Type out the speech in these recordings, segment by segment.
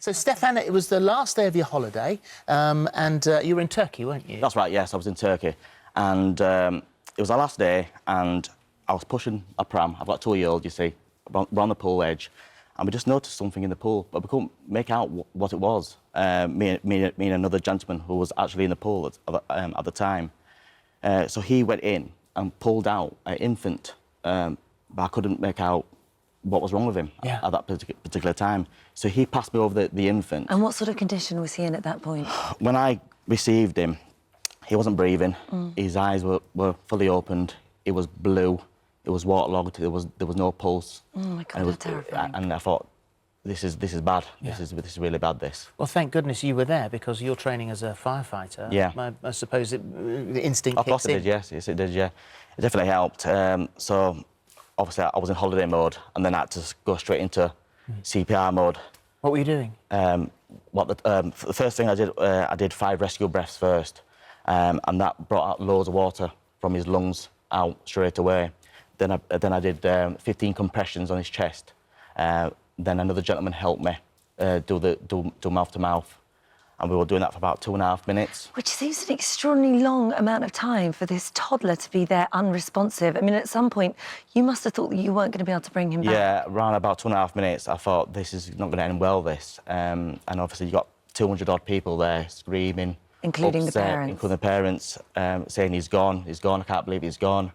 So, Stefan, it was the last day of your holiday, and you were in Turkey, weren't you? That's right, yes, I was in Turkey. And it was our last day, and I was pushing a pram. I've got a 2-year-old, you see, we're on the pool edge, and we just noticed something in the pool, but we couldn't make out what it was. Me and another gentleman who was actually in the pool at the time. So he went in and pulled out an infant, but I couldn't make out what was wrong with him at that particular time. So he passed me over the infant. And what sort of condition was he in at that point? When I received him, he wasn't breathing. His eyes were fully opened. It was blue. It was waterlogged. There was no pulse. Oh my God, how terrifying! And I thought, this is bad. This is really bad. This. Well, thank goodness you were there, because you're training as a firefighter. Yeah. I suppose the instinct kicks in. Of course it did. Yes, it did. Yeah, it definitely helped. So obviously I was in holiday mode, and then I had to go straight into CPR mode. What were you doing? The first thing I did 5 rescue breaths first, and that brought out loads of water from his lungs out straight away. Then I did 15 compressions on his chest. Then another gentleman helped me do mouth to mouth, and we were doing that for about 2.5 minutes. Which seems an extraordinarily long amount of time for this toddler to be there unresponsive. I mean, at some point, you must have thought that you weren't going to be able to bring him back. Yeah, around about 2.5 minutes, I thought, this is not going to end well, this. And obviously you've got 200-odd people there screaming. Including upset, the parents. Including the parents, saying he's gone, I can't believe he's gone.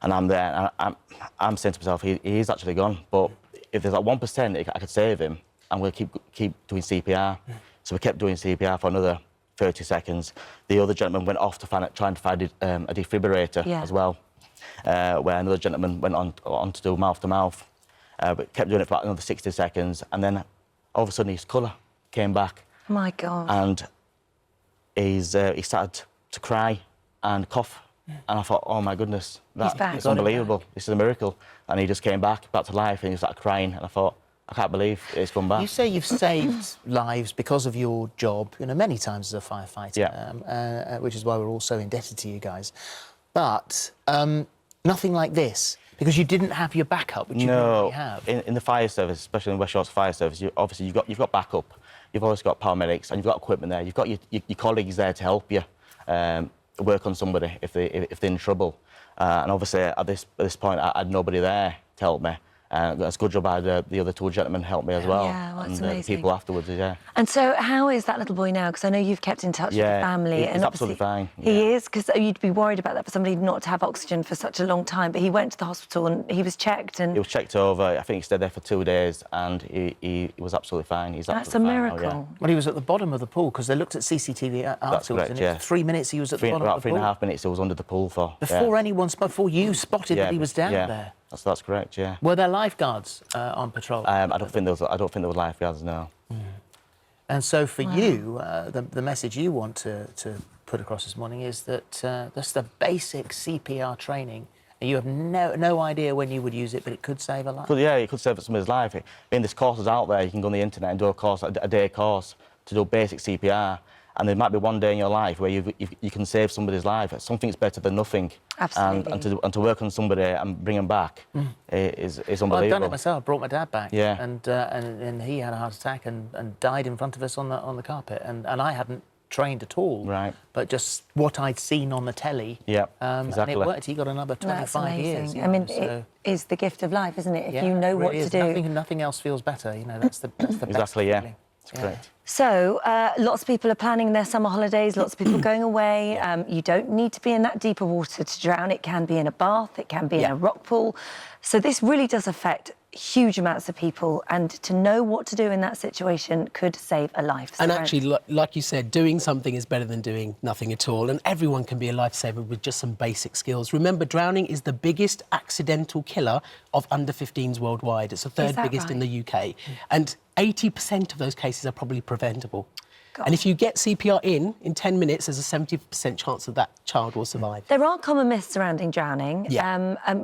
And I'm there, and I'm saying to myself, he is actually gone, but if there's like 1% I could save him, I'm going to keep doing CPR. So we kept doing CPR for another 30 seconds. The other gentleman went off to try and find a defibrillator as well, where another gentleman went on to do mouth to mouth. But kept doing it for about another 60 seconds, and then all of a sudden his colour came back. My God. And he started to cry and cough. And I thought, oh my goodness, it's unbelievable. This is a miracle. And he just came back to life, and he started crying. And I thought, I can't believe it's come back. You say you've saved lives because of your job, many times as a firefighter, which is why we're all so indebted to you guys. But nothing like this, because you didn't have your backup, which you normally have. In the fire service, especially in West Yorkshire Fire Service, obviously you've got backup. You've always got paramedics, and you've got equipment there. You've got your colleagues there to help you. Work on somebody if they're in trouble, and obviously at this point I had nobody there to help me. It's a good job I had the other 2 gentlemen help me as well. Yeah, well, that's amazing. People afterwards, And so how is that little boy now? Because I know you've kept in touch with the family. He's absolutely fine. He is, because you'd be worried about that for somebody not to have oxygen for such a long time, but he went to the hospital and he was checked and... He was checked over. I think he stayed there for 2 days, and he was absolutely fine. That's a miracle. Now, Well, he was at the bottom of the pool, because they looked at CCTV afterwards. That's correct, and it was 3 minutes he was at the bottom of the pool. About 3.5 minutes he was under the pool for. Before you spotted that he was down there. That's correct, yeah. Were there lifeguards on patrol? I don't think there was lifeguards, no. And so for you, the message you want to put across this morning is that that's the basic CPR training. You have no idea when you would use it, but it could save a life. Yeah, it could save somebody's life. There's courses out there. You can go on the internet and do a day course to do basic CPR. And there might be one day in your life where you can save somebody's life. Something's better than nothing. Absolutely. And to work on somebody and bring them back is unbelievable. Well, I've done it myself. Brought my dad back. Yeah. And he had a heart attack and died in front of us on the carpet. And I hadn't trained at all. Right. But just what I'd seen on the telly. Yeah. And Exactly. it worked. He got another 25 years. I mean, it is the gift of life, isn't it? If you know what to do. Nothing else feels better. That's the best. Exactly. Yeah. That's correct. So, lots of people are planning their summer holidays, lots of people going away. You don't need to be in that deeper water to drown. It can be in a bath, it can be in a rock pool. So this really does affect huge amounts of people, and to know what to do in that situation could save a life. So and actually, like you said, doing something is better than doing nothing at all, and everyone can be a lifesaver with just some basic skills. Remember, drowning is the biggest accidental killer of under-15s worldwide. It's the third biggest in the UK, and 80% of those cases are probably preventable. And if you get CPR in 10 minutes, there's a 70% chance that that child will survive. There are common myths surrounding drowning.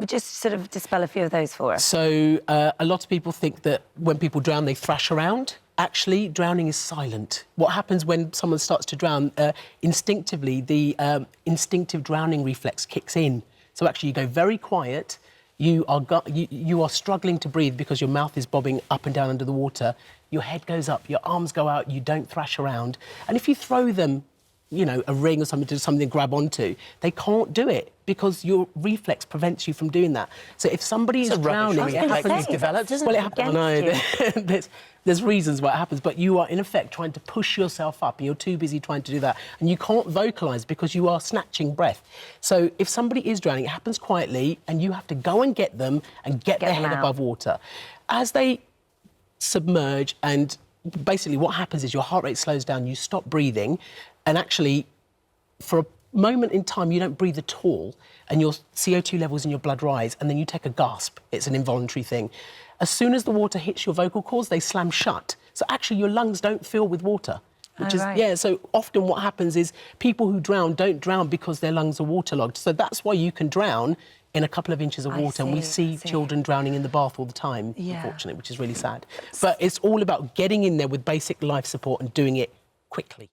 Just sort of dispel a few of those for us. So a lot of people think that when people drown, they thrash around. Actually, drowning is silent. What happens when someone starts to drown, instinctively, the instinctive drowning reflex kicks in. So actually, you go very quiet, you are struggling to breathe because your mouth is bobbing up and down under the water, your head goes up, your arms go out, you don't thrash around. And if you throw them, you know, a ring or something to grab onto, they can't do it because your reflex prevents you from doing that. So if somebody is drowning, it happens developed, isn't it? Well, it happens. I know. There's reasons why it happens, but you are in effect trying to push yourself up, and you're too busy trying to do that, and you can't vocalise because you are snatching breath. So if somebody is drowning, it happens quietly, and you have to go and get them and get their head above water. As they submerge, and basically what happens is your heart rate slows down, you stop breathing, and actually, for a moment in time, you don't breathe at all, and your CO2 levels in your blood rise, and then you take a gasp. It's an involuntary thing. As soon as the water hits your vocal cords, they slam shut. So actually, your lungs don't fill with water. So often what happens is people who drown don't drown because their lungs are waterlogged. So that's why you can drown in a couple of inches of water. And we see children drowning in the bath all the time, unfortunately, which is really sad. But it's all about getting in there with basic life support and doing it quickly.